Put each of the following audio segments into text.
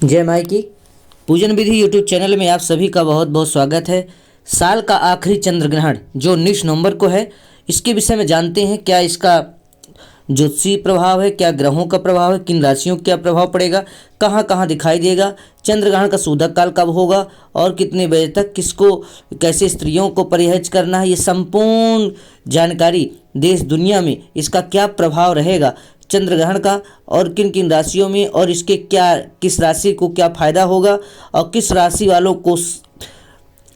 जय माई की पूजन विधि यूट्यूब चैनल में आप सभी का बहुत बहुत स्वागत है। साल का आखिरी चंद्र ग्रहण जो 19 नवंबर को है, इसके विषय में जानते हैं। क्या इसका ज्योतिषीय प्रभाव है, क्या ग्रहों का प्रभाव है, किन राशियों का क्या प्रभाव पड़ेगा, कहाँ कहाँ दिखाई देगा, चंद्र ग्रहण का सूतक काल कब होगा और कितने बजे तक, किसको कैसे स्त्रियों को परिहज करना है, ये संपूर्ण जानकारी देश दुनिया में इसका क्या प्रभाव रहेगा चंद्र ग्रहण का और किन किन राशियों में, और इसके क्या किस राशि को क्या फायदा होगा और किस राशि वालों को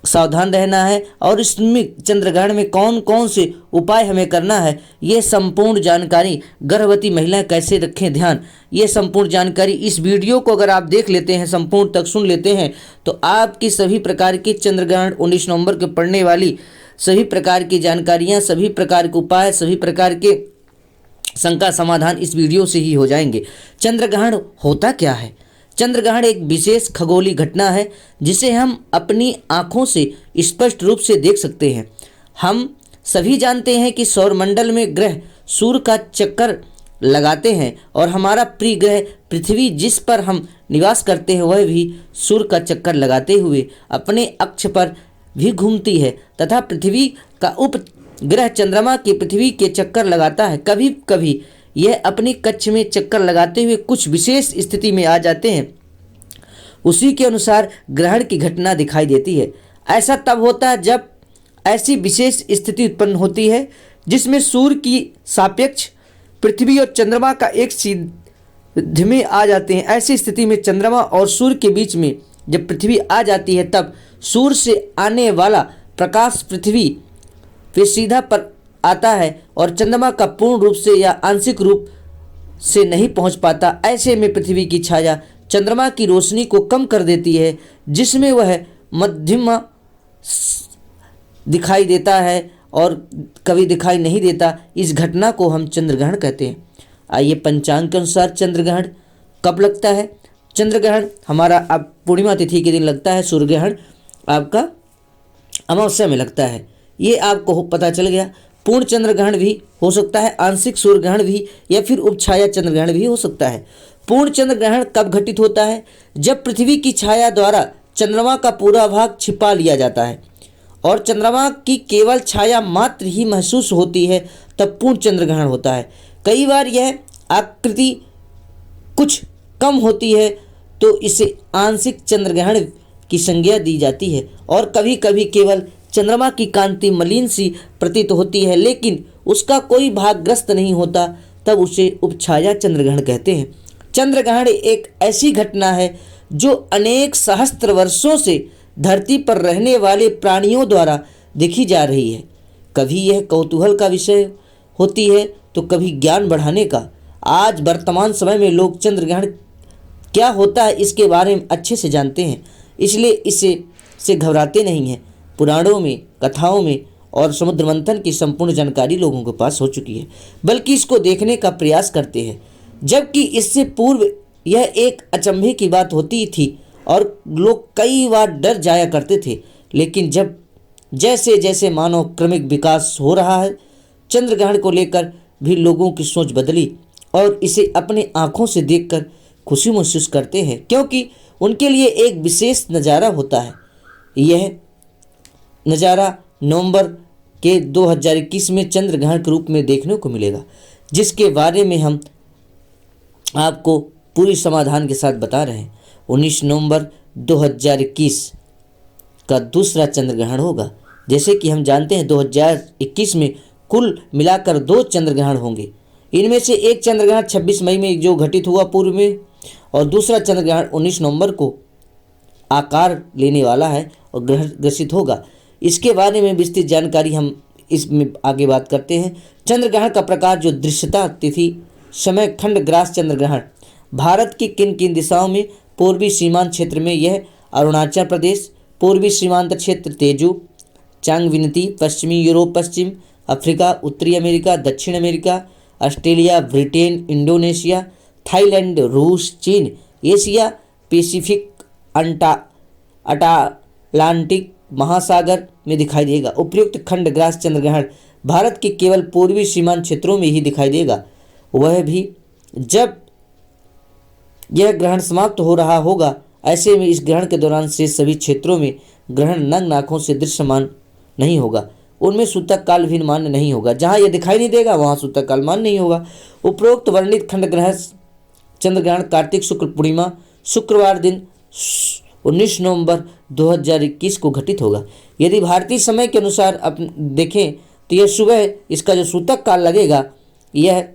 सावधान रहना है, और इसमें चंद्र ग्रहण में कौन कौन से उपाय हमें करना है, ये संपूर्ण जानकारी। गर्भवती महिलाएं कैसे रखें ध्यान, ये संपूर्ण जानकारी इस वीडियो को अगर आप देख लेते हैं, संपूर्ण तक सुन लेते हैं, तो आपकी सभी प्रकार की चंद्र ग्रहण 19 नवंबर के पड़ने वाली सभी प्रकार की जानकारियाँ, सभी प्रकार के उपाय, सभी प्रकार के शंका समाधान इस वीडियो से ही हो जाएंगे। चंद्र ग्रहण होता क्या है? चंद्र ग्रहण एक विशेष खगोलीय घटना है जिसे हम अपनी आँखों से स्पष्ट रूप से देख सकते हैं। हम सभी जानते हैं कि सौरमंडल में ग्रह सूर्य का चक्कर लगाते हैं और हमारा प्रिय ग्रह पृथ्वी जिस पर हम निवास करते हैं वह भी सूर्य का चक्कर लगाते हुए अपने अक्ष पर भी घूमती है तथा पृथ्वी का उपग्रह चंद्रमा की पृथ्वी के चक्कर लगाता है। कभी कभी यह अपनी कक्ष में चक्कर लगाते हुए कुछ विशेष स्थिति में आ जाते हैं, उसी के अनुसार ग्रहण की घटना दिखाई देती है। ऐसा तब होता है जब ऐसी विशेष स्थिति उत्पन्न होती है जिसमें सूर्य की सापेक्ष पृथ्वी और चंद्रमा का एक सीध में आ जाते हैं। ऐसी स्थिति में चंद्रमा और सूर्य के बीच में जब पृथ्वी आ जाती है तब सूर्य से आने वाला प्रकाश पृथ्वी पे सीधा पर आता है और चंद्रमा का पूर्ण रूप से या आंशिक रूप से नहीं पहुंच पाता। ऐसे में पृथ्वी की छाया चंद्रमा की रोशनी को कम कर देती है, जिसमें वह मध्यमा दिखाई देता है और कभी दिखाई नहीं देता। इस घटना को हम चंद्र ग्रहण कहते हैं। आइए पंचांग के अनुसार चंद्र ग्रहण कब लगता है? चंद्र ग्रहण हमारा अब पूर्णिमा तिथि के दिन लगता है। सूर्य ग्रहण आपका अमावस्या में लगता है, ये आपको पता चल गया। पूर्ण चंद्र ग्रहण भी हो सकता है, आंशिक सूर्य ग्रहण भी, या फिर उपछाया चंद्र ग्रहण भी हो सकता है। पूर्ण चंद्र ग्रहण कब घटित होता है? जब पृथ्वी की छाया द्वारा चंद्रमा का पूरा भाग छिपा लिया जाता है और चंद्रमा की केवल छाया मात्र ही महसूस होती है, तब पूर्ण चंद्र ग्रहण होता है। कई बार यह आकृति कुछ कम होती है तो इसे आंशिक चंद्र ग्रहण की संज्ञा दी जाती है, और कभी कभी केवल चंद्रमा की कांति मलिन सी प्रतीत होती है लेकिन उसका कोई भाग ग्रस्त नहीं होता, तब उसे उपछाया चंद्र ग्रहण कहते हैं। चंद्र ग्रहण एक ऐसी घटना है जो अनेक सहस्त्र वर्षों से धरती पर रहने वाले प्राणियों द्वारा देखी जा रही है। कभी यह कौतूहल का विषय होती है तो कभी ज्ञान बढ़ाने का। आज वर्तमान समय में लोग चंद्र ग्रहण क्या होता है इसके बारे में अच्छे से जानते हैं, इसलिए इसे से घबराते नहीं हैं। पुराणों में, कथाओं में और समुद्र मंथन की संपूर्ण जानकारी लोगों के पास हो चुकी है, बल्कि इसको देखने का प्रयास करते हैं। जबकि इससे पूर्व यह एक अचंभे की बात होती थी और लोग कई बार डर जाया करते थे, लेकिन जब जैसे जैसे मानव क्रमिक विकास हो रहा है, चंद्र ग्रहण को लेकर भी लोगों की सोच बदली और इसे अपने आँखों से देखकर खुशी महसूस करते हैं, क्योंकि उनके लिए एक विशेष नज़ारा होता है। यह नज़ारा नवंबर के 2021 में चंद्र ग्रहण के रूप में देखने को मिलेगा, जिसके बारे में हम आपको पूरी समाधान के साथ बता रहे हैं। 19 नवंबर 2021 का दूसरा चंद्र ग्रहण होगा। जैसे कि हम जानते हैं 2021 में कुल मिलाकर 2 चंद्र ग्रहण होंगे। इनमें से एक चंद्र ग्रहण 26 मई में जो घटित हुआ पूर्व में, और दूसरा चंद्र ग्रहण 19 नवंबर को आकार लेने वाला है और ग्रसित होगा। इसके बारे में विस्तृत जानकारी हम इसमें आगे बात करते हैं। चंद्र ग्रहण का प्रकार, जो दृश्यता, तिथि, समय, खंड, ग्रास चंद्र ग्रहण। भारत की किन किन दिशाओं में? पूर्वी सीमांत क्षेत्र में यह अरुणाचल प्रदेश, पूर्वी सीमांत क्षेत्र तेजू, चांगविनती, पश्चिमी यूरोप, पश्चिम अफ्रीका, उत्तरी अमेरिका, दक्षिण America, Australia, Britain, Indonesia, Thailand, रूस, चीन, एशिया, पैसिफिक, अटलांटिक महासागर में दिखाई देगा। उपयुक्त खंड ग्रास चंद्र ग्रहण भारत के केवल पूर्वी सीमांत क्षेत्रों में ही दिखाई देगा, वह भी जब यह ग्रहण समाप्त हो रहा होगा। ऐसे में इस ग्रहण के दौरान से सभी क्षेत्रों में ग्रहण नग्न आंखों से दृश्यमान नहीं होगा, उनमें सूतक काल भी मान्य नहीं होगा। जहाँ यह दिखाई नहीं देगा वहाँ सूतक काल मान्य नहीं होगा। उपरोक्त वर्णित खंड ग्रहण चंद्र ग्रहण कार्तिक शुक्ल पूर्णिमा शुक्रवार दिन 19 नवंबर 2021 को घटित होगा। यदि भारतीय समय के अनुसार देखें तो यह सुबह इसका जो सूतक काल लगेगा यह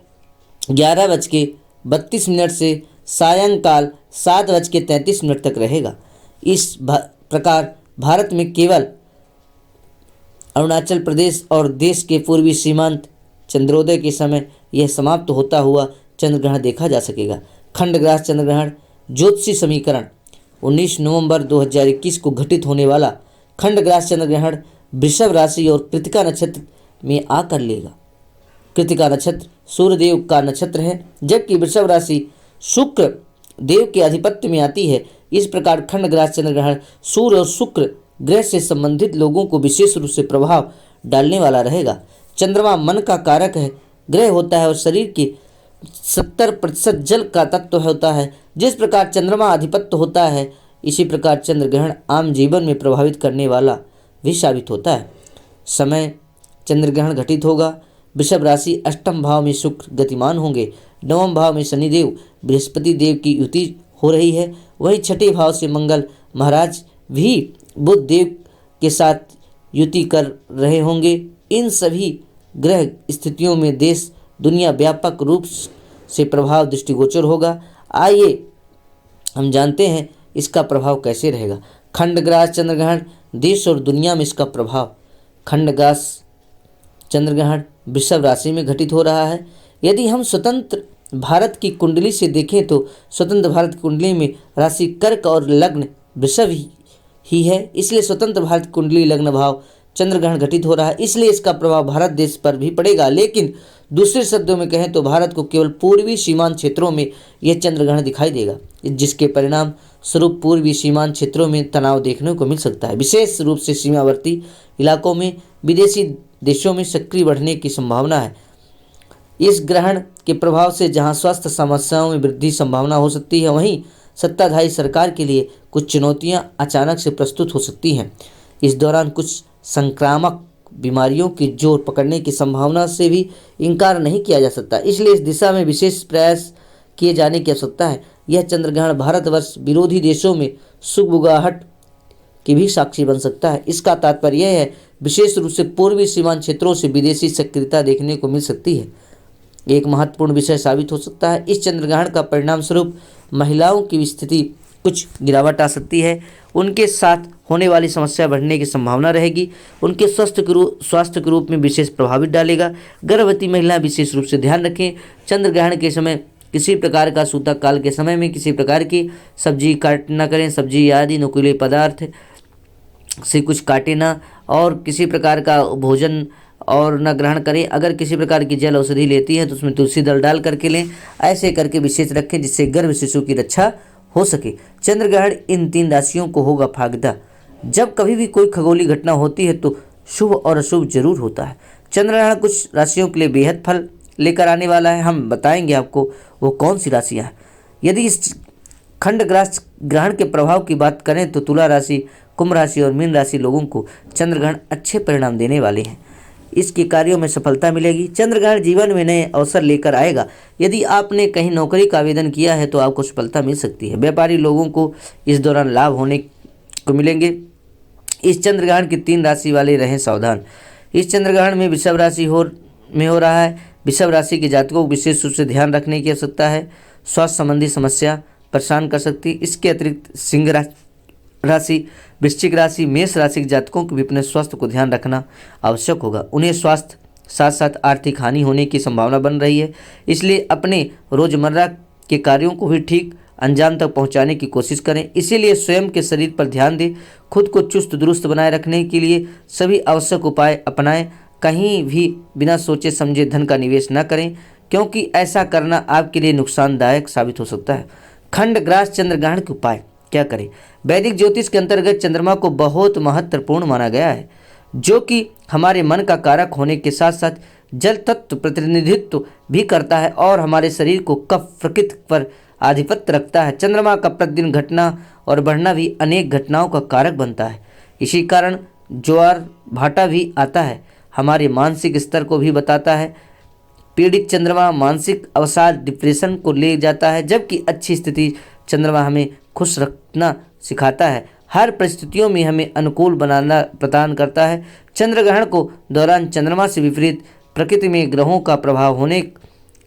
11:32 से सायंकाल 7:33 तक रहेगा। इस प्रकार भारत में केवल अरुणाचल प्रदेश और देश के पूर्वी सीमांत चंद्रोदय के समय यह समाप्त होता हुआ चंद्र ग्रहण देखा जा सकेगा। खंडग्रास चंद्र ग्रहण ज्योतिषी समीकरण 19 नवंबर 2021 को घटित होने वाला खंडग्रास चंद्र ग्रहण वृषभ राशि और कृतिका नक्षत्र में आकर लेगा। कृतिका नक्षत्र सूर्यदेव का नक्षत्र है, जबकि वृषभ राशि शुक्र देव के आधिपत्य में आती है। इस प्रकार खंडग्रास चंद्र ग्रहण सूर्य और शुक्र ग्रह से संबंधित लोगों को विशेष रूप से प्रभाव डालने वाला रहेगा। चंद्रमा मन का कारक है ग्रह होता है और शरीर के 70% जल का तत्व होता है। जिस प्रकार चंद्रमा आधिपत्य होता है, इसी प्रकार चंद्र ग्रहण आम जीवन में प्रभावित करने वाला भी साबित होता है। समय चंद्र ग्रहण घटित होगा। वृषभ राशि अष्टम भाव में शुक्र गतिमान होंगे। नवम भाव में शनिदेव बृहस्पति देव की युति हो रही है। वहीं छठे भाव से मंगल महाराज भी बुध देव के साथ युति कर रहे होंगे। इन सभी ग्रह स्थितियों में देश दुनिया व्यापक रूप से प्रभाव दृष्टिगोचर होगा। आइए हम जानते हैं इसका प्रभाव कैसे रहेगा। खंडग्रास चंद्र ग्रहण देश और दुनिया में इसका प्रभाव। खंडग्रास चंद्र ग्रहण वृषभ राशि में घटित हो रहा है। यदि हम स्वतंत्र भारत की कुंडली से देखें तो स्वतंत्र भारत की कुंडली में राशि कर्क और लग्न वृषभ ही है, इसलिए स्वतंत्र भारत की कुंडली लग्न भाव चंद्र ग्रहण घटित हो रहा है, इसलिए इसका प्रभाव भारत देश पर भी पड़ेगा। लेकिन दूसरे शब्दों में कहें तो भारत को केवल पूर्वी सीमांत क्षेत्रों में यह चंद्र ग्रहण दिखाई देगा, जिसके परिणाम स्वरूप पूर्वी सीमांत क्षेत्रों में तनाव देखने को मिल सकता है। विशेष रूप से सीमावर्ती इलाकों में विदेशी देशों में सक्रिय बढ़ने की संभावना है। इस ग्रहण के प्रभाव से जहां स्वास्थ्य समस्याओं में वृद्धि संभावना हो सकती है, वहीं सत्ताधारी सरकार के लिए कुछ चुनौतियां अचानक से प्रस्तुत हो सकती हैं। इस दौरान कुछ संक्रामक बीमारियों की जोर पकड़ने की संभावना से भी इनकार नहीं किया जा सकता, इसलिए इस दिशा में विशेष प्रयास किए जाने की आवश्यकता है। यह चंद्र ग्रहण भारतवर्ष विरोधी देशों में सुगबुगाहट की भी साक्षी बन सकता है। इसका तात्पर्य यह है विशेष रूप से पूर्वी सीमांत क्षेत्रों से विदेशी सक्रियता देखने को मिल सकती है, एक महत्वपूर्ण विषय साबित हो सकता है। इस चंद्र ग्रहण का परिणाम स्वरूप महिलाओं की स्थिति कुछ गिरावट आ सकती है, उनके साथ होने वाली समस्या बढ़ने की संभावना रहेगी, उनके स्वास्थ्य के रूप में विशेष प्रभावित डालेगा। गर्भवती महिला विशेष रूप से ध्यान रखें। चंद्र ग्रहण के समय किसी प्रकार का सूतक काल के समय में किसी प्रकार की सब्जी काट न करें, सब्जी आदि नुकीले पदार्थ से कुछ काटे ना, और किसी प्रकार का भोजन और न ग्रहण करें। अगर किसी प्रकार की जल औषधि लेती हैं तो उसमें तुलसी दल डाल करके लें, ऐसे करके विशेष रखें जिससे गर्भ शिशु की रक्षा हो सके। चंद्र ग्रहण इन 3 राशियों को होगा फायदा। जब कभी भी कोई खगोलीय घटना होती है तो शुभ और अशुभ जरूर होता है। चंद्र ग्रहण कुछ राशियों के लिए बेहद फल लेकर आने वाला है, हम बताएंगे आपको वो कौन सी राशियाँ हैं। यदि इस खंडग्रास ग्रहण के प्रभाव की बात करें तो तुला राशि, कुंभ राशि और मीन राशि लोगों को चंद्र ग्रहण अच्छे परिणाम देने वाले हैं, इसके कार्यों में सफलता मिलेगी। चंद्र ग्रहण जीवन में नए अवसर लेकर आएगा। यदि आपने कहीं नौकरी का आवेदन किया है तो आपको सफलता मिल सकती है। व्यापारी लोगों को इस दौरान लाभ होने को मिलेंगे। इस चंद्र ग्रहण की 3 राशि वाले रहें सावधान। इस चंद्र ग्रहण में वृषभ राशि में हो रहा है। वृषभ राशि के जातकों को विशेष रूप से ध्यान रखने की आवश्यकता है। स्वास्थ्य संबंधी समस्या परेशान कर सकती है। इसके अतिरिक्त सिंह राशि, वृश्चिक राशि, मेष राशि के जातकों को भी अपने स्वास्थ्य को ध्यान रखना आवश्यक होगा। उन्हें स्वास्थ्य साथ साथ आर्थिक हानि होने की संभावना बन रही है, इसलिए अपने रोजमर्रा के कार्यों को भी ठीक अंजाम तक पहुंचाने की कोशिश करें। इसीलिए स्वयं के शरीर पर ध्यान दें। खुद को चुस्त दुरुस्त बनाए रखने के लिए सभी आवश्यक उपाय अपनाएं। कहीं भी बिना सोचे समझे धन का निवेश न करें, क्योंकि ऐसा करना आपके लिए नुकसानदायक साबित हो सकता है। खंडग्रास चंद्र ग्रहण के उपाय क्या करें। वैदिक ज्योतिष के अंतर्गत चंद्रमा को बहुत महत्वपूर्ण माना गया है, जो कि हमारे मन का कारक होने के साथ साथ जल तत्व प्रतिनिधित्व भी करता है और हमारे शरीर को कफ प्रकृति पर आधिपत्य रखता है। चंद्रमा का प्रतिदिन घटना और बढ़ना भी अनेक घटनाओं का कारक बनता है। इसी कारण ज्वार भाटा भी आता है, हमारे मानसिक स्तर को भी बताता है। पीड़ित चंद्रमा मानसिक अवसाद डिप्रेशन को ले जाता है, जबकि अच्छी स्थिति चंद्रमा हमें खुश रखना सिखाता है, हर परिस्थितियों में हमें अनुकूल बनाना प्रदान करता है। चंद्र ग्रहण को दौरान चंद्रमा से विपरीत प्रकृति में ग्रहों का प्रभाव होने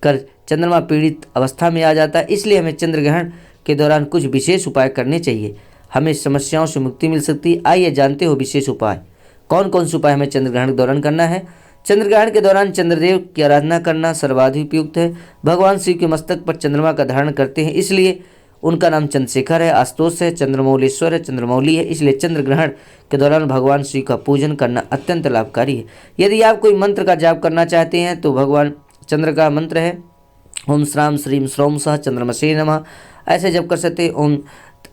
कर चंद्रमा पीड़ित अवस्था में आ जाता है, इसलिए हमें चंद्र ग्रहण के दौरान कुछ विशेष उपाय करने चाहिए, हमें समस्याओं से मुक्ति मिल सकती है। आइए जानते हो विशेष उपाय। कौन कौन से उपाय हमें चंद्र ग्रहण के दौरान करना है। चंद्र ग्रहण के दौरान चंद्रदेव की आराधना करना सर्वाधिक उपयुक्त है। भगवान शिव के मस्तक पर चंद्रमा का धारण करते हैं, इसलिए उनका नाम चंद्रशेखर है, आशुतोष है, चंद्रमौलेश्वर है, चंद्रमौली है, इसलिए चंद्र ग्रहण के दौरान भगवान शिव का पूजन करना अत्यंत लाभकारी है। यदि आप कोई मंत्र का जाप करना चाहते हैं तो भगवान चंद्र का मंत्र है ओम श्राम श्रीम श्रौम सह चंद्रमसे नमः, ऐसे जप कर सकते हैं। ओम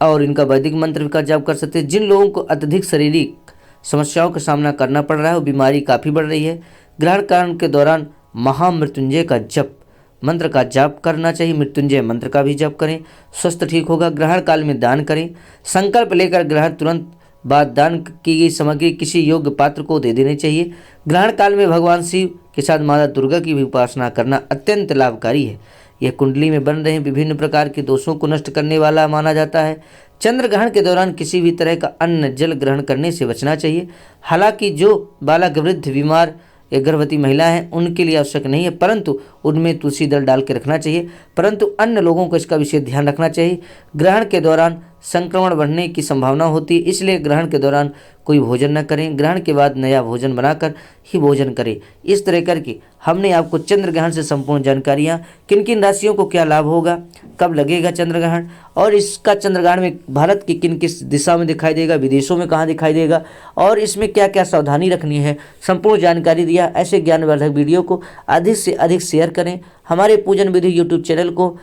और इनका वैदिक मंत्र का जाप कर सकते हैं। जिन लोगों को अत्यधिक शारीरिक समस्याओं का सामना करना पड़ रहा है, वो बीमारी काफ़ी बढ़ रही है, ग्रहण काल के दौरान महामृत्युंजय का जप मंत्र का जाप करना चाहिए। मृत्युंजय मंत्र का भी जप करें, स्वस्थ ठीक होगा। ग्रहण काल में दान करें, संकल्प लेकर ग्रहण तुरंत बाद दान की गई सामग्री किसी योग्य पात्र को दे देनी चाहिए। ग्रहण काल में भगवान शिव के साथ माता दुर्गा की भी उपासना करना अत्यंत लाभकारी है। यह कुंडली में बन रहे विभिन्न प्रकार के दोषों को नष्ट करने वाला माना जाता है। चंद्र ग्रहण के दौरान किसी भी तरह का अन्न जल ग्रहण करने से बचना चाहिए। हालांकि जो बालक, वृद्ध, बीमार या गर्भवती महिला हैं उनके लिए आवश्यक नहीं है, परंतु उनमें तुलसी दल डाल के रखना चाहिए, परंतु अन्य लोगों को इसका विशेष ध्यान रखना चाहिए। ग्रहण के दौरान संक्रमण बढ़ने की संभावना होती है, इसलिए ग्रहण के दौरान कोई भोजन न करें, ग्रहण के बाद नया भोजन बनाकर ही भोजन करें। इस तरह करके हमने आपको चंद्र ग्रहण से संपूर्ण जानकारियाँ, किन किन राशियों को क्या लाभ होगा, कब लगेगा चंद्र ग्रहण, और इसका चंद्र ग्रहण में भारत की किन किस दिशा में दिखाई देगा, विदेशों में कहाँ दिखाई देगा, और इसमें क्या क्या सावधानी रखनी है, संपूर्ण जानकारी दिया। ऐसे ज्ञानवर्धक वीडियो को अधिक से अधिक शेयर करें। हमारे पूजन विधि यूट्यूब चैनल को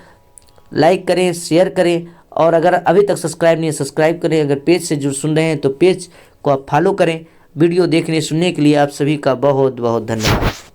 लाइक करें, शेयर करें, और अगर अभी तक सब्सक्राइब नहीं है सब्सक्राइब करें। अगर पेज से जो सुन रहे हैं तो पेज को आप फॉलो करें। वीडियो देखने सुनने के लिए आप सभी का बहुत बहुत धन्यवाद।